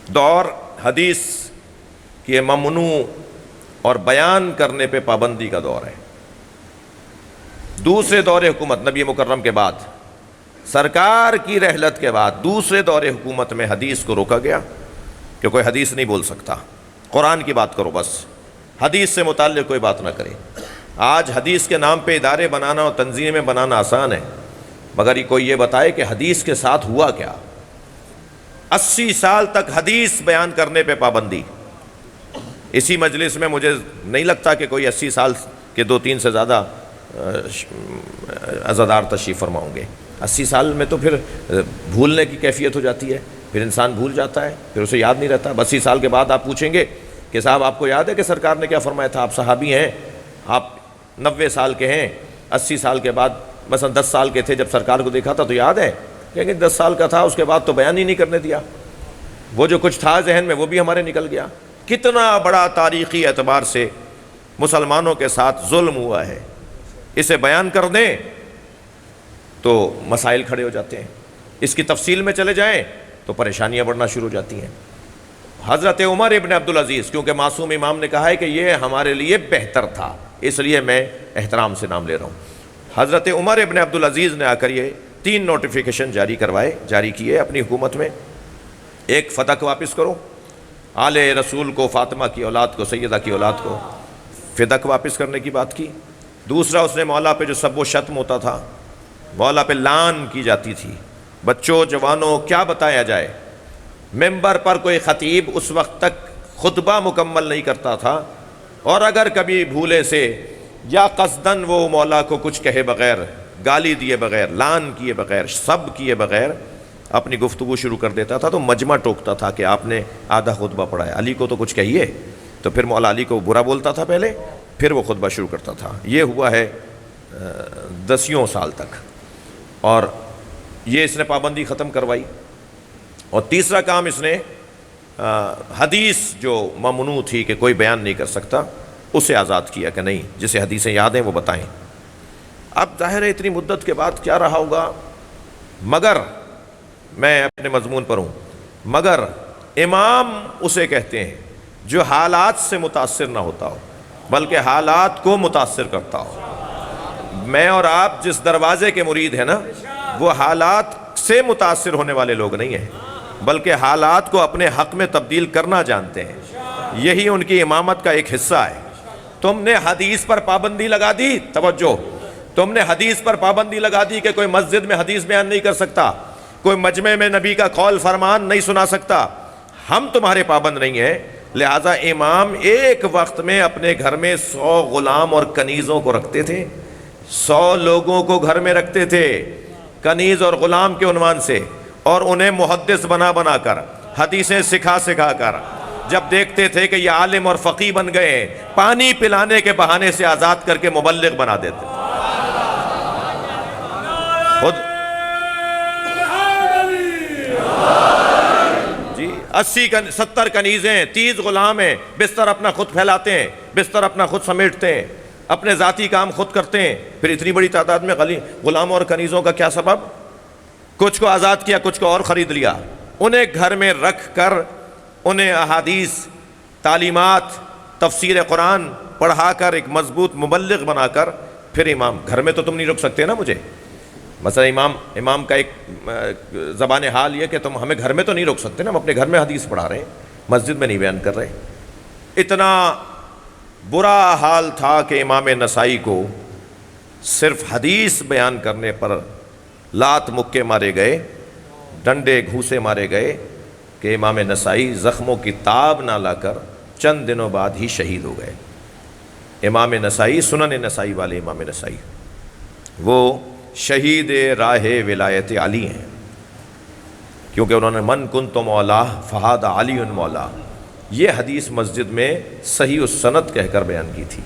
دور حدیث کے ممنوع اور بیان کرنے پہ پابندی کا دور ہے۔ دوسرے دور حکومت نبی مکرم کے بعد، سرکار کی رحلت کے بعد دوسرے دور حکومت میں حدیث کو روکا گیا کہ کوئی حدیث نہیں بول سکتا، قرآن کی بات کرو بس، حدیث سے متعلق کوئی بات نہ کرے۔ آج حدیث کے نام پہ ادارے بنانا اور تنظیمیں بنانا آسان ہے، مگر یہ کوئی یہ بتائے کہ حدیث کے ساتھ ہوا کیا۔ 80 سال تک حدیث بیان کرنے پہ پابندی۔ اسی مجلس میں مجھے نہیں لگتا کہ کوئی 80 سال کے 2-3 سے زیادہ عزادار تشریف فرما ہوں گے۔ 80 سال میں تو پھر بھولنے کی کیفیت ہو جاتی ہے، پھر انسان بھول جاتا ہے، پھر اسے یاد نہیں رہتا۔ 80 سال کے بعد آپ پوچھیں گے کہ صاحب آپ کو یاد ہے کہ سرکار نے کیا فرمایا تھا؟ آپ صحابی ہیں، آپ 90 سال کے ہیں، 80 سال کے بعد مثلا 10 سال کے تھے جب سرکار کو دیکھا تھا تو یاد ہے؟ کہیں گے 10 سال کا تھا، اس کے بعد تو بیان ہی نہیں کرنے دیا، وہ جو کچھ تھا ذہن میں وہ بھی ہمارے نکل گیا۔ کتنا بڑا تاریخی اعتبار سے مسلمانوں کے ساتھ ظلم ہوا ہے، اسے بیان کر دیں تو مسائل کھڑے ہو جاتے ہیں، اس کی تفصیل میں چلے جائیں تو پریشانیاں بڑھنا شروع ہو جاتی ہیں۔ حضرت عمر ابن عبدالعزیز، کیونکہ معصوم امام نے کہا ہے کہ یہ ہمارے لیے بہتر تھا، اس لیے میں احترام سے نام لے رہا ہوں۔ حضرت عمر ابن عبدالعزیز نے آ کر یہ 3 نوٹیفیکیشن جاری کیے اپنی حکومت میں۔ ایک، فتح واپس کرو، آل رسول کو، فاطمہ کی اولاد کو، سیدہ کی اولاد کو فدق واپس کرنے کی بات کی۔ دوسرا، اس نے مولا پہ جو سب و شتم ہوتا تھا، مولا پہ لعن کی جاتی تھی، بچوں جوانوں کیا بتایا جائے، ممبر پر کوئی خطیب اس وقت تک خطبہ مکمل نہیں کرتا تھا، اور اگر کبھی بھولے سے یا قصداً وہ مولا کو کچھ کہے بغیر، گالی دیے بغیر، لعن کیے بغیر، سب کیے بغیر اپنی گفتگو شروع کر دیتا تھا تو مجمع ٹوکتا تھا کہ آپ نے آدھا خطبہ پڑھا ہے، علی کو تو کچھ کہیے، تو پھر مولا علی کو برا بولتا تھا پہلے، پھر وہ خطبہ شروع کرتا تھا۔ یہ ہوا ہے 10 سال تک، اور یہ اس نے پابندی ختم کروائی۔ اور تیسرا کام اس نے حدیث جو ممنوع تھی کہ کوئی بیان نہیں کر سکتا، اسے آزاد کیا کہ نہیں، جسے حدیثیں یاد ہیں وہ بتائیں۔ اب ظاہر ہے اتنی مدت کے بعد کیا رہا ہوگا، مگر میں اپنے مضمون پر ہوں، مگر امام اسے کہتے ہیں جو حالات سے متاثر نہ ہوتا ہو بلکہ حالات کو متاثر کرتا ہو۔ میں اور آپ جس دروازے کے مرید ہیں نا، وہ حالات سے متاثر ہونے والے لوگ نہیں ہیں بلکہ حالات کو اپنے حق میں تبدیل کرنا جانتے ہیں، یہی ان کی امامت کا ایک حصہ ہے۔ تم نے حدیث پر پابندی لگا دی، توجہ، تم نے حدیث پر پابندی لگا دی کہ کوئی مسجد میں حدیث بیان نہیں کر سکتا، کوئی مجمع میں نبی کا قول فرمان نہیں سنا سکتا، ہم تمہارے پابند نہیں ہیں، لہٰذا امام ایک وقت میں اپنے گھر میں 100 غلام اور کنیزوں کو رکھتے تھے، 100 لوگوں کو گھر میں رکھتے تھے کنیز اور غلام کے عنوان سے، اور انہیں محدث بنا کر، حدیثیں سکھا کر، جب دیکھتے تھے کہ یہ عالم اور فقیہ بن گئے، پانی پلانے کے بہانے سے آزاد کر کے مبلغ بنا دیتے تھے۔ خود 70 کنیزیں، 30 غلام ہیں، بستر اپنا خود پھیلاتے ہیں، بستر اپنا خود سمیٹتے ہیں، اپنے ذاتی کام خود کرتے ہیں، پھر اتنی بڑی تعداد میں غلاموں اور کنیزوں کا کیا سبب؟ کچھ کو آزاد کیا، کچھ کو اور خرید لیا، انہیں گھر میں رکھ کر انہیں احادیث، تعلیمات، تفسیر قرآن پڑھا کر ایک مضبوط مبلغ بنا کر پھر امام۔ گھر میں تو تم نہیں رک سکتے نا مجھے، مثلا امام کا ایک زبان حال یہ کہ تم ہمیں گھر میں تو نہیں روک سکتے نا، ہم اپنے گھر میں حدیث پڑھا رہے ہیں، مسجد میں نہیں بیان کر رہے۔ اتنا برا حال تھا کہ امام نسائی کو صرف حدیث بیان کرنے پر لات مکے مارے گئے، ڈنڈے گھوسے مارے گئے کہ امام نسائی زخموں کی تاب نہ لا کر چند دنوں بعد ہی شہید ہو گئے۔ امام نسائی، سنن نسائی والے امام نسائی، وہ شہید راہ ولایت علی ہیں، کیونکہ انہوں نے من کنت مولا فہذا علی مولا، یہ حدیث مسجد میں صحیح السند کہہ کر بیان کی تھی۔